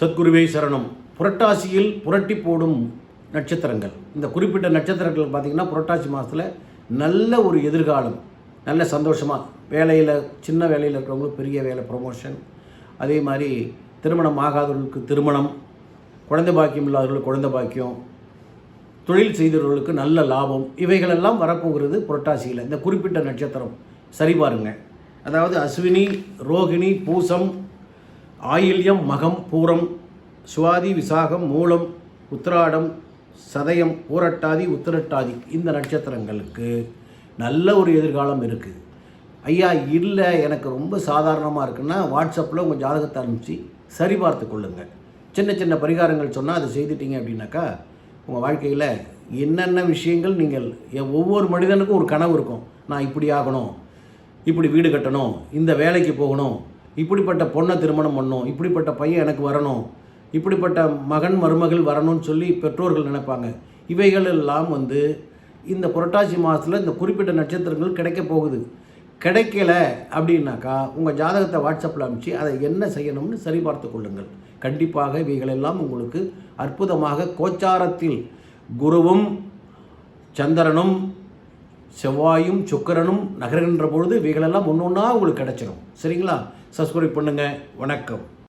சத்குருவே சரணம். புரட்டாசியில் புரட்டி போடும் நட்சத்திரங்கள். இந்த குறிப்பிட்ட நட்சத்திரங்கள் பார்த்திங்கன்னா புரட்டாசி மாதத்தில் நல்ல ஒரு எதிர்காலம், நல்ல சந்தோஷமாக வேலையில், சின்ன வேலையில் இருக்கிறவங்களுக்கு பெரிய வேலை ப்ரொமோஷன், அதே மாதிரி திருமணம் ஆகாதவர்களுக்கு திருமணம், குழந்தை பாக்கியம் இல்லாதவர்களுக்கு குழந்தை பாக்கியம், தொழில் செய்தவர்களுக்கு நல்ல லாபம், இவைகளெல்லாம் வரப்போகிறது புரட்டாசியில். இந்த குறிப்பிட்ட நட்சத்திரம் சரி பாருங்கள். அதாவது அஸ்வினி, ரோகிணி, பூசம், ஆயில்யம், மகம், பூரம், சுவாதி, விசாகம், மூலம், உத்திராடம், சதயம், பூரட்டாதி, உத்திரட்டாதி, இந்த நட்சத்திரங்களுக்கு நல்ல ஒரு எதிர்காலம் இருக்குது. ஐயா இல்லை எனக்கு ரொம்ப சாதாரணமாக இருக்குன்னா வாட்ஸ்அப்பில் உங்கள் ஜாதகத்தை அனுப்பிச்சு சரி பார்த்து கொள்ளுங்கள். சின்ன சின்ன பரிகாரங்கள் சொன்னால் அதை செய்துட்டீங்க அப்படின்னாக்கா உங்கள் வாழ்க்கையில் என்னென்ன விஷயங்கள் நீங்கள் ஒவ்வொரு மனிதனுக்கும் ஒரு கனவு இருக்கும். நான் இப்படி ஆகணும், இப்படி வீடு கட்டணும், இந்த வேலைக்கு போகணும், இப்படிப்பட்ட பொண்ணை திருமணம் பண்ணணும், இப்படிப்பட்ட பையன் எனக்கு வரணும், இப்படிப்பட்ட மகன் மருமகள் வரணும்னு சொல்லி பெற்றோர்கள் நினைப்பாங்க. இவைகள் எல்லாம் இந்த புரட்டாசி மாதத்தில் இந்த குறிப்பிட்ட நட்சத்திரங்கள் கிடைக்க போகுது. கிடைக்கல அப்படின்னாக்கா உங்கள் ஜாதகத்தை வாட்ஸ்அப்பில் அனுப்பிச்சு அதை என்ன செய்யணும்னு சரி பார்த்து கொள்ளுங்கள். கண்டிப்பாக இவைகளெல்லாம் உங்களுக்கு அற்புதமாக கோச்சாரத்தில் குருவும் சந்திரனும் செவ்வாயும் சுக்கிரனும் நகர்கின்ற பொழுது இவைகளெல்லாம் ஒன்று ஒன்றா உங்களுக்கு கிடைச்சிடும். சரிங்களா? சப்ஸ்கிரைப் பண்ணுங்கள். வணக்கம்.